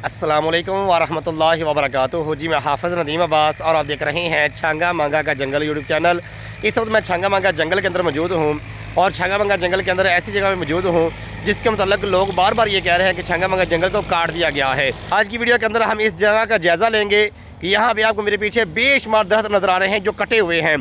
अस्सलामुअलैकुम वरहमतुल्लाहि वबरकातुहू। जी, मैं हाफ़िज़ नदीम अब्बास और आप देख रहे हैं छांगा मांगा का जंगल यूट्यूब चैनल। इस वक्त मैं छांगा मांगा जंगल के अंदर मौजूद हूँ और छांगा मांगा जंगल के अंदर ऐसी जगह में मौजूद हूँ जिसके मतलब लोग बार बार ये कह रहे हैं कि छांगा मांगा जंगल को काट दिया गया है। आज की वीडियो के अंदर हम इस जगह का जायज़ा लेंगे कि यहाँ पर आपको मेरे पीछे बेशुमार दरख्त नज़र आ रहे हैं जो कटे हुए हैं।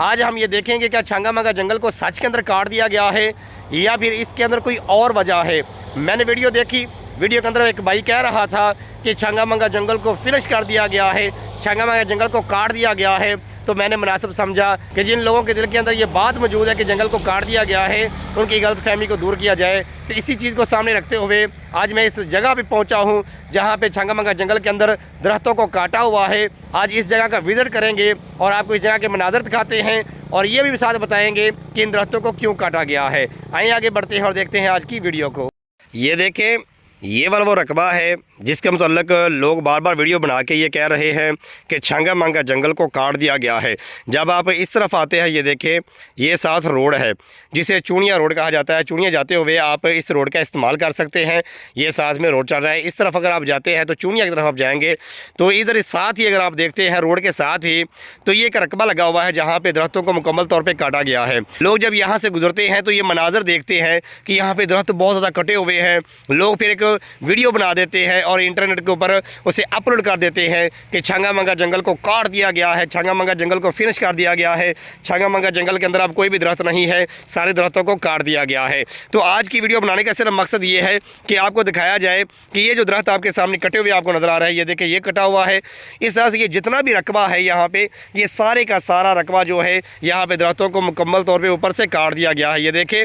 आज हम ये देखेंगे क्या छांगा मांगा जंगल को सच के अंदर काट दिया गया है या फिर इसके अंदर कोई और वजह है। मैंने वीडियो देखी, वीडियो के अंदर एक भाई कह रहा था कि छांगा मांगा जंगल को फिनिश कर दिया गया है, छांगा मांगा जंगल को काट दिया गया है। तो मैंने मुनासिब समझा कि जिन लोगों के दिल के अंदर ये बात मौजूद है कि जंगल को काट दिया गया है, उनकी गलत फहमी को दूर किया जाए। तो इसी चीज़ को सामने रखते हुए आज मैं इस जगह पे पहुंचा हूं जहां पे छांगा मांगा जंगल के अंदर दरख्तों को काटा हुआ है। आज इस जगह का विज़िट करेंगे और आपको इस जगह के मनाज़र दिखाते हैं और ये भी साथ बताएँगे कि इन दरख्तों को क्यों काटा गया है। आइए आगे बढ़ते हैं और देखते हैं आज की वीडियो को। ये देखें, ये वाला वो रकबा है जिसके मुतल्लिक लोग बार बार वीडियो बना के ये कह रहे हैं कि छांगा मांगा जंगल को काट दिया गया है। जब आप इस तरफ आते हैं, ये देखें, ये साथ रोड है जिसे चूनिया रोड कहा जाता है। चूनिया जाते हुए आप इस रोड का इस्तेमाल कर सकते हैं। ये साथ में रोड चल रहा है। इस तरफ अगर आप जाते हैं तो चूनिया की तरफ आप जाएंगे तो इधर साथ ही अगर आप देखते हैं रोड के साथ ही तो ये एक रकबा लगा हुआ है जहाँ पर दरख्तों को मुकम्मल तौर पर काटा गया है। लोग जब यहाँ से गुजरते हैं तो ये मनाजर देखते हैं कि यहाँ पर दरख्त बहुत ज़्यादा कटे हुए हैं। लोग फिर एक वीडियो बना देते हैं और इंटरनेट के ऊपर उसे अपलोड कर देते हैं कि छांगा मांगा जंगल को काट दिया गया है, छांगा मांगा जंगल को फिनिश कर दिया गया है, छांगा मांगा जंगल के अंदर अब कोई भी दरख्त नहीं है, सारे दरख्तों को काट दिया गया है। तो आज की वीडियो बनाने का सिर्फ मकसद ये है कि आपको दिखाया जाए कि ये जो दरख्त आपके सामने कटे हुए आपको नज़र आ रहा है, ये देखिए ये कटा हुआ है। इस तरह से ये जितना भी रकबा है यहाँ पे, ये सारे का सारा रकबा जो है यहाँ पे दरख्तों को मुकम्मल तौर पर ऊपर से काट दिया गया है। ये देखें,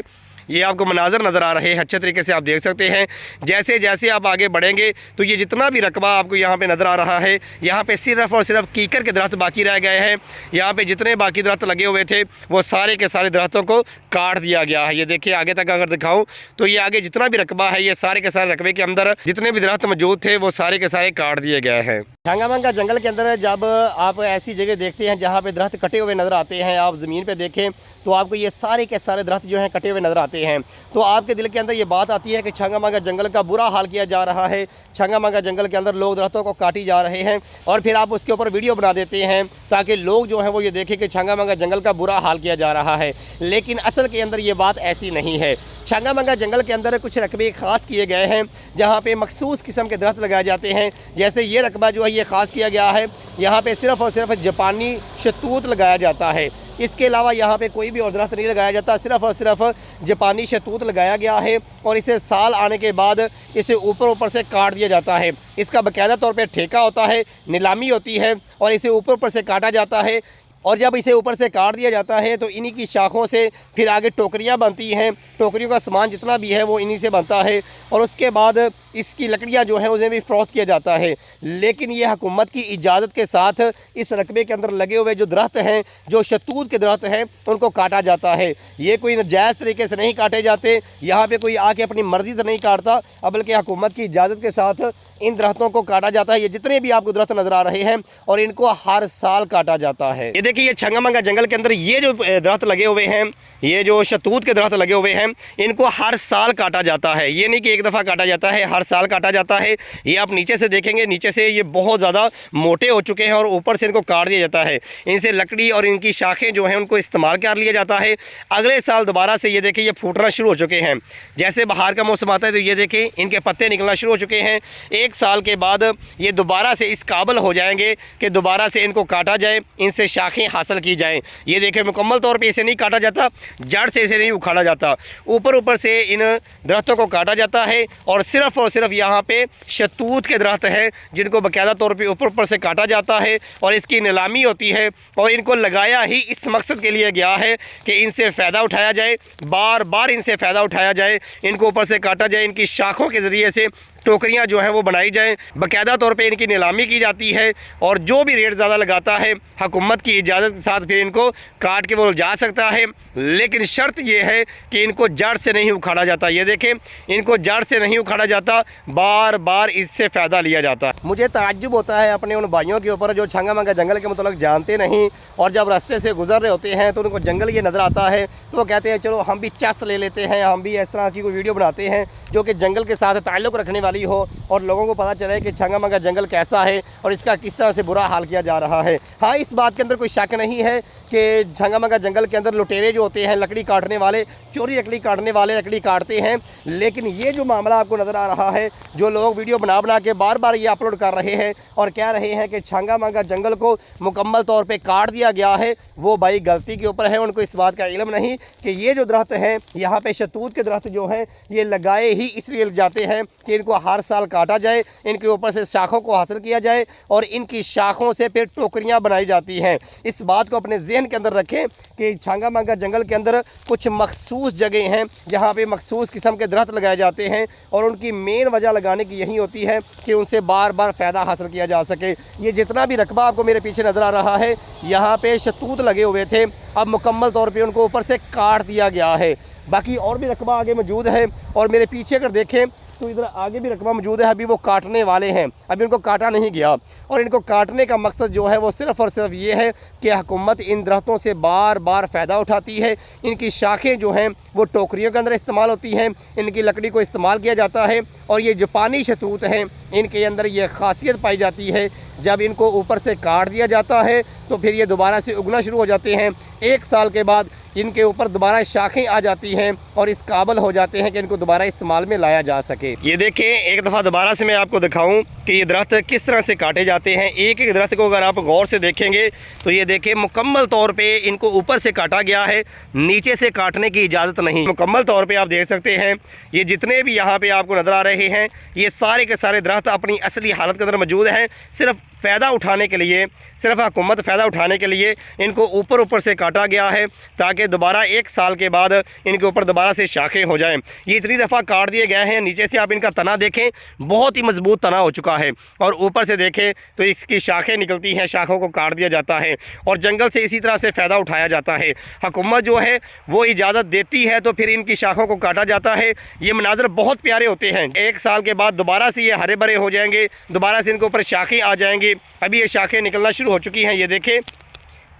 ये आपको मनाजर नज़र आ रहे हैं, अच्छे तरीके से आप देख सकते हैं। जैसे जैसे आप आगे बढ़ेंगे तो ये जितना भी रकबा आपको यहाँ पे नज़र आ रहा है, यहाँ पे सिर्फ़ और सिर्फ कीकर के दरख्त बाकी रह गए हैं। यहाँ पे जितने बाकी दरख्त लगे हुए थे वो सारे के सारे दरख्तों को काट दिया गया है। ये देखिए, आगे तक अगर दिखाऊँ तो ये आगे जितना भी रकबा है, ये सारे के सारे रकबे के अंदर जितने भी दरख्त मौजूद थे वो सारे के सारे काट दिए गए हैं। छांगा मांगा जंगल के अंदर जब आप ऐसी जगह देखते हैं जहाँ पे दरख्त कटे हुए नज़र आते हैं, आप ज़मीन पे देखें तो आपको ये सारे के सारे दरख्त जो हैं कटे हुए नज़र आते हैं। तो आपके दिल के अंदर ये बात आती है कि छांगा मांगा जंगल का बुरा हाल किया जा रहा है, छांगा मांगा जंगल के अंदर लोग दरख्तों को काटी जा रहे हैं और फिर आप उसके ऊपर वीडियो बना देते हैं ताकि लोग जो हैं वो ये देखें कि छांगा मांगा जंगल का बुरा हाल किया जा रहा है। लेकिन असल के अंदर ये बात ऐसी नहीं है। छांगा मांगा जंगल के अंदर कुछ रकबे ख़ास किए गए हैं जहाँ पे मखसूस किस्म के दरख्त लगाए जाते हैं। जैसे ये रकबा जो है ये ख़ास किया गया है, यहाँ पे सिर्फ़ और सिर्फ जापानी शतूत लगाया जाता है। इसके अलावा यहाँ पे कोई भी और दरख्त नहीं लगाया जाता, सिर्फ़ और सिर्फ जापानी शतूत लगाया गया है और इसे साल आने के बाद इसे ऊपर से काट दिया जाता है। इसका बाकायदा तौर पे ठेका होता है, नीलामी होती है और इसे ऊपर से काटा जाता है। और जब इसे ऊपर से काट दिया जाता है तो इन्हीं की शाखों से फिर आगे टोकरियां बनती हैं। टोकरियों का सामान जितना भी है वो इन्हीं से बनता है और उसके बाद इसकी लकड़ियां जो हैं उन्हें भी फ़रोख्त किया जाता है। लेकिन ये हुकूमत की इजाज़त के साथ इस रकबे के अंदर लगे हुए जो दरख्त हैं, जो शतूत के दरख्त हैं, उनको काटा जाता है। ये कोई नाजायज़ तरीके से नहीं काटे जाते, यहाँ पर कोई आके अपनी मर्ज़ी से नहीं काटता, बल्कि हुकूमत की इजाज़त के साथ इन दरख्तों को काटा जाता है। ये जितने भी आपको दरख्त नज़र आ रहे हैं और इनको हर साल काटा जाता है। ये देखिए, ये छांगा मांगा जंगल के अंदर ये जो दरख्त लगे हुए हैं, ये जो शतूत के दरख्त लगे हुए हैं, इनको हर साल काटा जाता है। ये नहीं कि एक दफ़ा काटा जाता है, हर साल काटा जाता है। ये आप नीचे से देखेंगे, नीचे से ये बहुत ज़्यादा मोटे हो चुके हैं और ऊपर से इनको काट दिया जाता है। इनसे लकड़ी और इनकी शाखें जो हैं उनको इस्तेमाल कर लिया जाता है। अगले साल दोबारा से ये देखें, ये फूटना शुरू हो चुके हैं। जैसे बाहर का मौसम आता है तो ये देखें, इनके पत्ते निकलना शुरू हो चुके हैं। एक साल के बाद ये दोबारा से इस काबिल हो जाएंगे कि दोबारा से इनको काटा जाए, इनसे शाखें हासिल की जाएँ। ये देखें, मुकम्मल तौर पर इसे नहीं काटा जाता, जड़ से इसे नहीं उखाड़ा जाता, ऊपर से इन दरख्तों को काटा जाता है और सिर्फ यहाँ पे शतूत के दरख्त हैं जिनको बाकायदा तौर पे ऊपर से काटा जाता है और इसकी नीलामी होती है। और इनको लगाया ही इस मकसद के लिए गया है कि इनसे फ़ायदा उठाया जाए, बार बार इनसे फ़ायदा उठाया जाए, इनको ऊपर से काटा जाए, इनकी शाखों के ज़रिए से टोकरियां जो हैं वो बनाई जाएं, बाकायदा तौर पे इनकी नीलामी की जाती है और जो भी रेट ज़्यादा लगाता है हुकूमत की इजाज़त के साथ फिर इनको काट के वो जा सकता है। लेकिन शर्त ये है कि इनको जड़ से नहीं उखाड़ा जाता। ये देखें, इनको जड़ से नहीं उखाड़ा जाता, बार बार इससे फ़ायदा लिया जाता है। मुझे ताज्जुब होता है अपने उन भाइयों के ऊपर जो छांगा मांगा जंगल के मतलब जानते नहीं और जब रास्ते से गुजर रहे होते हैं तो उनको जंगल ये नज़र आता है तो वो कहते हैं चलो हम भी चस ले लेते हैं, हम भी इस तरह की कोई वीडियो बनाते हैं जो कि जंगल के साथ ताल्लुक़ रखने वाली वाली हो और लोगों को पता चले कि छंगा मंगा जंगल कैसा है और इसका किस तरह से बुरा हाल किया जा रहा है। हाँ, इस बात के अंदर कोई शक नहीं है कि छंगा मंगा जंगल के अंदर लुटेरे जो होते हैं, लकड़ी काटने वाले, चोरी लकड़ी काटने वाले लकड़ी काटते हैं। लेकिन ये जो मामला आपको नज़र आ रहा है, जो लोग वीडियो बना बना के बार बार ये अपलोड कर रहे हैं और कह रहे हैं कि छंगा मंगा जंगल को मुकम्मल तौर पे काट दिया गया है, वो भाई गलती के ऊपर है। उनको इस बात का इल्म नहीं कि ये जो दरख्त हैं, यहाँ पे शतूत के दरख्त जो हैं ये लगाए ही इसलिए जाते हैं कि इनको हर साल काटा जाए, इनके ऊपर से शाखों को हासिल किया जाए और इनकी शाखों से फिर टोकरियाँ बनाई जाती हैं। इस बात को अपने जहन के अंदर रखें कि छंगा मंगा जंगल के अंदर कुछ मखसूस जगह हैं जहाँ पे मखसूस किस्म के दरख्त लगाए जाते हैं और उनकी मेन वजह लगाने की यही होती है कि उनसे बार बार फ़ायदा हासिल किया जा सके। ये जितना भी रकबा आपको मेरे पीछे नज़र आ रहा है, यहाँ पे शतूत लगे हुए थे, अब मुकम्मल तौर पे उनको ऊपर से काट दिया गया है। बाकी और भी रकबा आगे मौजूद है और मेरे पीछे अगर देखें तो इधर आगे भी रकबा मौजूद है। अभी वो काटने वाले हैं, अभी उनको काटा नहीं गया और इनको काटने का मकसद जो है वो सिर्फ़ और सिर्फ ये है कि हुकूमत इन दरख्तों से बार बार फ़ायदा उठाती है। इनकी शाखें जो हैं वो टोकरियों के अंदर इस्तेमाल होती हैं, इनकी लकड़ी को इस्तेमाल किया जाता है और ये जापानी शतूत हैं, इनके अंदर ये खासियत पाई जाती है, जब इनको ऊपर से काट दिया जाता है तो फिर ये दोबारा से उगना शुरू हो जाते हैं। 1 साल के बाद इनके ऊपर दोबारा शाखें आ जाती हैं और इस काबिल हो जाते हैं कि इनको दोबारा इस्तेमाल में लाया जा सके। ये देखें, एक दफ़ा दोबारा से मैं आपको दिखाऊं कि ये दरख्त किस तरह से काटे जाते हैं। एक एक दरख्त को अगर आप गौर से देखेंगे तो ये देखें मुकम्मल तौर पे इनको ऊपर से काटा गया है, नीचे से काटने की इजाज़त नहीं। मुकम्मल तौर पे आप देख सकते हैं ये जितने भी यहाँ पे आपको नज़र आ रहे हैं, ये सारे के सारे दरख्त अपनी असली हालत के अंदर मौजूद हैं। सिर्फ फ़ायदा उठाने के लिए, सिर्फ हुकूमत फ़ायदा उठाने के लिए इनको ऊपर से काटा गया है ताकि दोबारा 1 साल के बाद इनके ऊपर दोबारा से शाखें हो जाएं। ये इतनी दफ़ा काट दिए गए हैं। नीचे से आप इनका तना देखें, बहुत ही मजबूत तना हो चुका है और ऊपर से देखें तो इसकी शाखें निकलती हैं, शाखों को काट दिया जाता है और जंगल से इसी तरह से फ़ायदा उठाया जाता है। हुकूमत जो है वो इजाज़त देती है तो फिर इनकी शाखों को काटा जाता है। ये मनाज़र बहुत प्यारे होते हैं। 1 साल के बाद दोबारा से ये हरे भरे हो जाएंगे, दोबारा से इनके ऊपर शाखें आ जाएंगी। अभी ये शाखें निकलना शुरू हो चुकी हैं, ये देखें,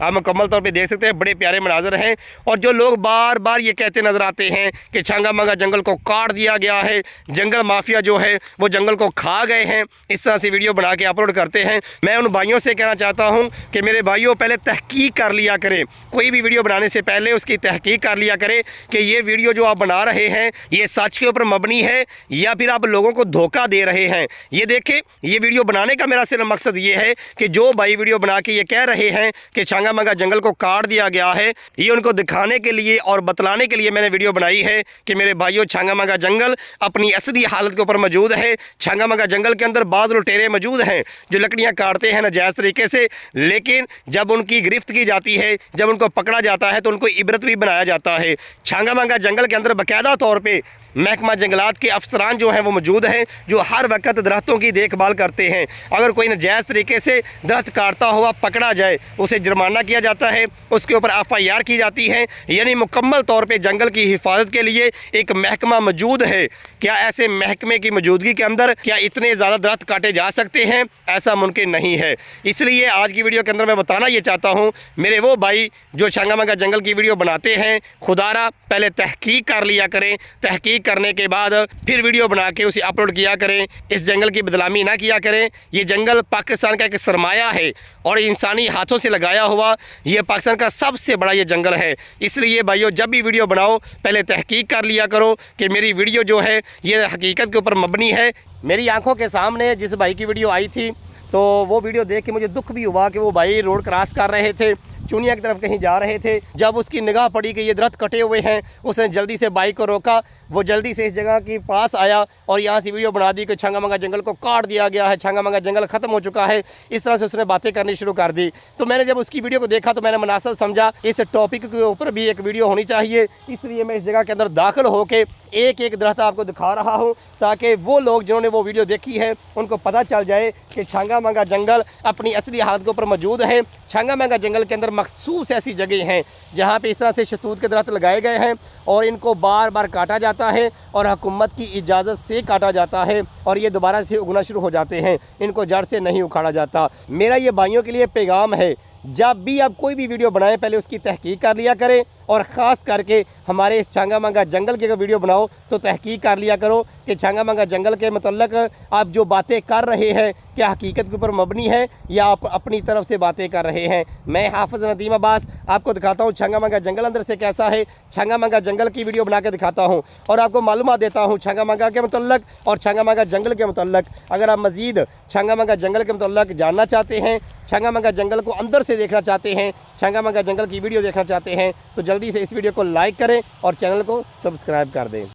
आप मुकम्मल तौर पे देख सकते हैं, बड़े प्यारे मनाजर हैं। और जो लोग बार बार ये कहते नज़र आते हैं कि छंगा मंगा जंगल को काट दिया गया है, जंगल माफिया जो है वो जंगल को खा गए हैं, इस तरह से वीडियो बना के अपलोड करते हैं। मैं उन भाइयों से कहना चाहता हूं कि मेरे भाइयों, पहले तहकीक कर लिया करें। कोई भी वीडियो बनाने से पहले उसकी तहकीक कर लिया करें कि ये वीडियो जो आप बना रहे हैं ये सच के ऊपर मबनी है या फिर आप लोगों को धोखा दे रहे हैं। ये देखें, ये वीडियो बनाने का मेरा सिर्फ मकसद ये है कि जो भाई वीडियो बना के ये कह रहे हैं कि छंगा मंगा जंगल को काट दिया गया है, ये उनको दिखाने के लिए और बतलाने के लिए मैंने वीडियो बनाई है कि मेरे भाइयों, छंगा मंगा जंगल अपनी असली हालत के ऊपर मौजूद है। छंगा मंगा जंगल के अंदर बाद लुटेरे मौजूद हैं जो लकड़ियां काटते हैं नाजायज़ तरीके से, लेकिन जब उनकी गिरफ्त की जाती है, जब उनको पकड़ा जाता है तो उनको इबरत भी बनाया जाता है। छंगा मंगा जंगल के अंदर बाकायदा तौर पर महकमा जंगलात के अफसरान जो हैं वो मौजूद हैं जो हर वक्त दरख्तों की देखभाल करते हैं। अगर कोई नाजायज़ तरीके से दरख्त काटता हुआ पकड़ा जाए, उसे जुर्माना किया जाता है, उसके ऊपर FIR की जाती है। यानी मुकम्मल तौर पे जंगल की हिफाजत के लिए एक महकमा मौजूद है। क्या ऐसे महकमे की मौजूदगी के अंदर क्या इतने ज़्यादा दरख्त काटे जा सकते हैं? ऐसा मुमकिन नहीं है। इसलिए आज की वीडियो के अंदर मैं बताना ये चाहता हूँ, मेरे वो भाई जो छंगा मंगा जंगल की वीडियो बनाते हैं, खुदारा पहले तहकीक कर लिया करें। तहकीक करने के बाद फिर वीडियो बना के उसे अपलोड किया करें। इस जंगल की बदनामी ना किया करें। ये जंगल पाकिस्तान का एक सरमाया है और इंसानी हाथों से लगाया हुआ ये पाकिस्तान का सबसे बड़ा ये जंगल है। इसलिए भाइयों, जब भी वीडियो बनाओ पहले तहकीक कर लिया करो कि मेरी वीडियो जो है ये हकीकत के ऊपर मबनी है। मेरी आंखों के सामने जिस भाई की वीडियो आई थी तो वो वीडियो देख के मुझे दुख भी हुआ कि वो भाई रोड क्रॉस कर रहे थे, चुनिया की तरफ कहीं जा रहे थे। जब उसकी निगाह पड़ी कि ये दरख्त कटे हुए हैं, उसने जल्दी से बाइक को रोका, वो जल्दी से इस जगह के पास आया और यहाँ से वीडियो बना दी कि छंगा मंगा जंगल को काट दिया गया है, छंगा मंगा जंगल ख़त्म हो चुका है। इस तरह से उसने बातें करनी शुरू कर दी। तो मैंने जब उसकी वीडियो को देखा तो मैंने मुनासिब समझा इस टॉपिक के ऊपर भी एक वीडियो होनी चाहिए। इसलिए मैं इस जगह के अंदर दाखिल होकर एक एक दरख्त आपको दिखा रहा हूँ ताकि वो लोग जिन्होंने वो वीडियो देखी है उनको पता चल जाए कि छंगा मंगा जंगल अपनी असली हालत के ऊपर मौजूद है। छंगा मंगा जंगल के अंदर मखसूस ऐसी जगह हैं जहाँ पे इस तरह से शतूत के दरख्त लगाए गए हैं और इनको बार बार काटा जाता है और हुकूमत की इजाज़त से काटा जाता है और ये दोबारा से उगना शुरू हो जाते हैं। इनको जड़ से नहीं उखाड़ा जाता। मेरा ये भाइयों के लिए पैगाम है जब भी आप कोई भी वीडियो बनाएं पहले उसकी तहकीक कर लिया करें, और ख़ास करके हमारे इस छांगा मांगा जंगल के वीडियो बनाओ तो तहकीक कर लिया करो कि छांगा मांगा जंगल के मतलब आप जो बातें कर रहे हैं क्या हकीकत के ऊपर मबनी है या आप अपनी तरफ से बातें कर रहे हैं। मैं हाफिज़ नदीम अब्बास आपको दिखाता हूँ छांगा मांगा जंगल अंदर से कैसा है, छांगा मांगा जंगल की वीडियो बना के दिखाता हूँ और आपको मालूमात देता हूँ छांगा मांगा के मतलब और छांगा मांगा जंगल के मतलब। अगर आप मज़ीद छांगा मांगा जंगल के मतलब जानना चाहते हैं, छांगा मांगा जंगल को अंदर से देखना चाहते हैं, छांगा मांगा जंगल की वीडियो देखना चाहते हैं, तो जल्दी से इस वीडियो को लाइक करें और चैनल को सब्सक्राइब कर दें।